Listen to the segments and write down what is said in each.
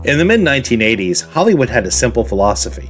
In the mid-1980s, Hollywood had a simple philosophy.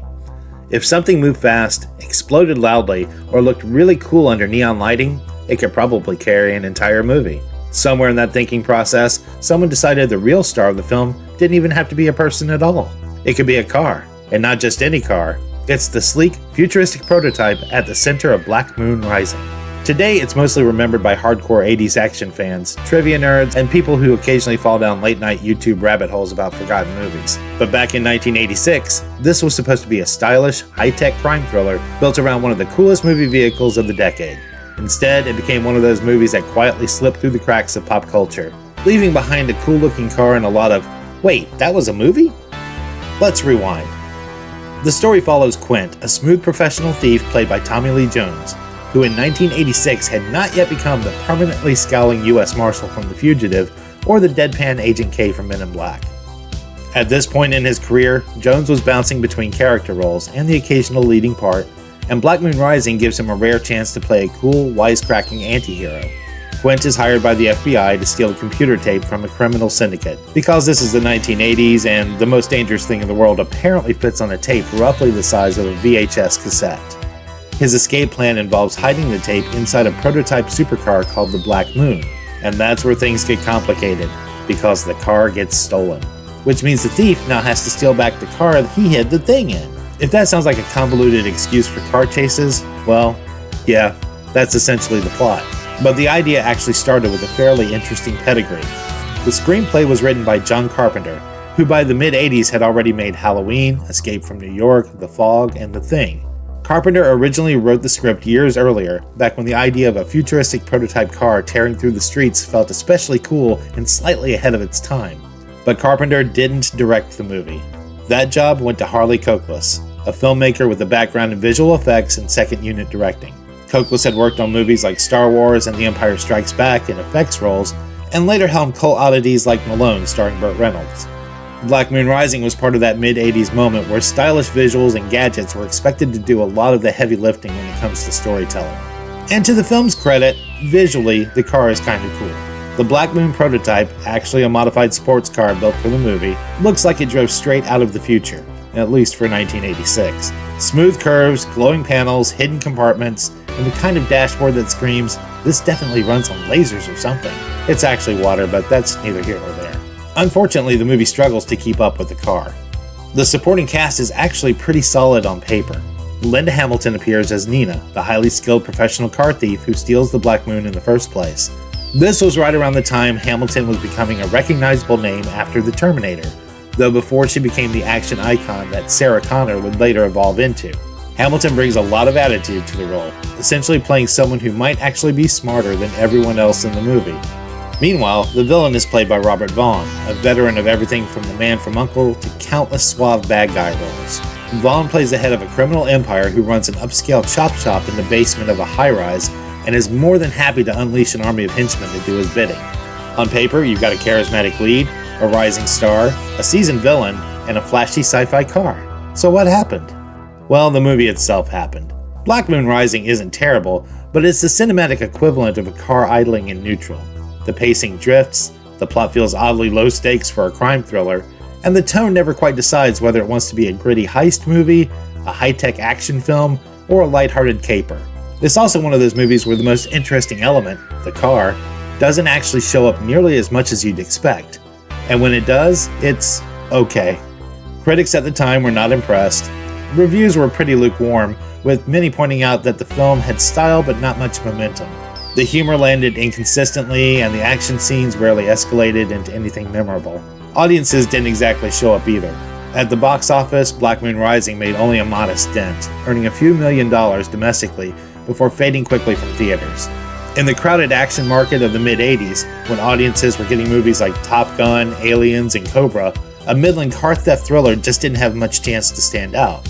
If something moved fast, exploded loudly, or looked really cool under neon lighting, it could probably carry an entire movie. Somewhere in that thinking process, someone decided the real star of the film didn't even have to be a person at all. It could be a car, and not just any car. It's the sleek, futuristic prototype at the center of Black Moon Rising. Today, it's mostly remembered by hardcore 80s action fans, trivia nerds, and people who occasionally fall down late-night YouTube rabbit holes about forgotten movies. But back in 1986, this was supposed to be a stylish, high-tech crime thriller built around one of the coolest movie vehicles of the decade. Instead, it became one of those movies that quietly slipped through the cracks of pop culture, leaving behind a cool-looking car and a lot of, "Wait, that was a movie?" Let's rewind. The story follows Quint, a smooth professional thief played by Tommy Lee Jones, who in 1986 had not yet become the permanently scowling U.S. Marshal from The Fugitive or the deadpan Agent K from Men in Black. At this point in his career, Jones was bouncing between character roles and the occasional leading part, and Black Moon Rising gives him a rare chance to play a cool, wisecracking anti-hero. Quint is hired by the FBI to steal computer tape from a criminal syndicate. Because this is the 1980s and the most dangerous thing in the world apparently fits on a tape roughly the size of a VHS cassette. His escape plan involves hiding the tape inside a prototype supercar called the Black Moon. And that's where things get complicated, because the car gets stolen. Which means the thief now has to steal back the car that he hid the thing in. If that sounds like a convoluted excuse for car chases, well, yeah, that's essentially the plot. But the idea actually started with a fairly interesting pedigree. The screenplay was written by John Carpenter, who by the mid-80s had already made Halloween, Escape from New York, The Fog, and The Thing. Carpenter originally wrote the script years earlier, back when the idea of a futuristic prototype car tearing through the streets felt especially cool and slightly ahead of its time. But Carpenter didn't direct the movie. That job went to Harley Cokless, a filmmaker with a background in visual effects and second unit directing. Cokless had worked on movies like Star Wars and The Empire Strikes Back in effects roles, and later helmed cult oddities like Malone starring Burt Reynolds. Black Moon Rising was part of that mid-80s moment where stylish visuals and gadgets were expected to do a lot of the heavy lifting when it comes to storytelling. And to the film's credit, visually, the car is kinda cool. The Black Moon prototype, actually a modified sports car built for the movie, looks like it drove straight out of the future, at least for 1986. Smooth curves, glowing panels, hidden compartments, and the kind of dashboard that screams, "This definitely runs on lasers or something." It's actually water, but that's neither here nor there. Unfortunately, the movie struggles to keep up with the car. The supporting cast is actually pretty solid on paper. Linda Hamilton appears as Nina, the highly skilled professional car thief who steals the Black Moon in the first place. This was right around the time Hamilton was becoming a recognizable name after The Terminator, though before she became the action icon that Sarah Connor would later evolve into. Hamilton brings a lot of attitude to the role, essentially playing someone who might actually be smarter than everyone else in the movie. Meanwhile, the villain is played by Robert Vaughn, a veteran of everything from The Man from U.N.C.L.E. to countless suave bad guy roles. Vaughn plays the head of a criminal empire who runs an upscale chop shop in the basement of a high-rise and is more than happy to unleash an army of henchmen to do his bidding. On paper, you've got a charismatic lead, a rising star, a seasoned villain, and a flashy sci-fi car. So what happened? Well, the movie itself happened. Black Moon Rising isn't terrible, but it's the cinematic equivalent of a car idling in neutral. The pacing drifts, the plot feels oddly low stakes for a crime thriller, and the tone never quite decides whether it wants to be a gritty heist movie, a high-tech action film, or a lighthearted caper. It's also one of those movies where the most interesting element, the car, doesn't actually show up nearly as much as you'd expect. And when it does, it's okay. Critics at the time were not impressed. Reviews were pretty lukewarm, with many pointing out that the film had style but not much momentum. The humor landed inconsistently, and the action scenes rarely escalated into anything memorable. Audiences didn't exactly show up either. At the box office, Black Moon Rising made only a modest dent, earning a few $1 million domestically before fading quickly from theaters. In the crowded action market of the mid-80s, when audiences were getting movies like Top Gun, Aliens, and Cobra, a middling car theft thriller just didn't have much chance to stand out.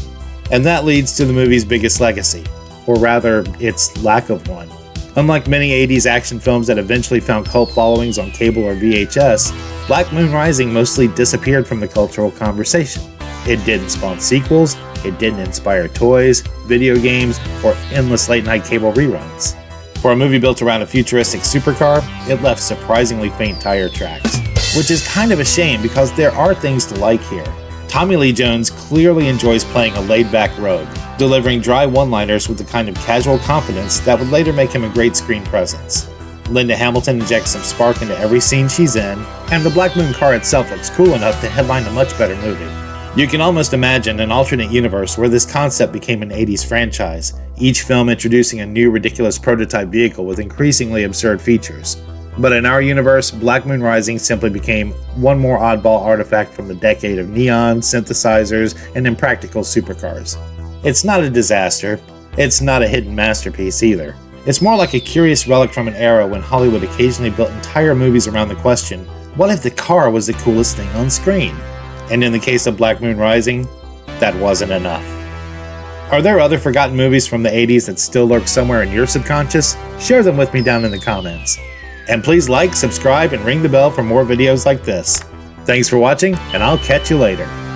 And that leads to the movie's biggest legacy, or rather, its lack of one. Unlike many 80s action films that eventually found cult followings on cable or VHS, Black Moon Rising mostly disappeared from the cultural conversation. It didn't spawn sequels, it didn't inspire toys, video games, or endless late-night cable reruns. For a movie built around a futuristic supercar, it left surprisingly faint tire tracks. which is kind of a shame because there are things to like here. Tommy Lee Jones clearly enjoys playing a laid-back rogue, delivering dry one-liners with the kind of casual confidence that would later make him a great screen presence. Linda Hamilton injects some spark into every scene she's in, and the Black Moon car itself looks cool enough to headline a much better movie. You can almost imagine an alternate universe where this concept became an 80s franchise, each film introducing a new ridiculous prototype vehicle with increasingly absurd features. But in our universe, Black Moon Rising simply became one more oddball artifact from the decade of neon, synthesizers, and impractical supercars. It's not a disaster. It's not a hidden masterpiece either. It's more like a curious relic from an era when Hollywood occasionally built entire movies around the question, what if the car was the coolest thing on screen? And in the case of Black Moon Rising, that wasn't enough. Are there other forgotten movies from the 80s that still lurk somewhere in your subconscious? Share them with me down in the comments. And please like, subscribe, and ring the bell for more videos like this. Thanks for watching, and I'll catch you later.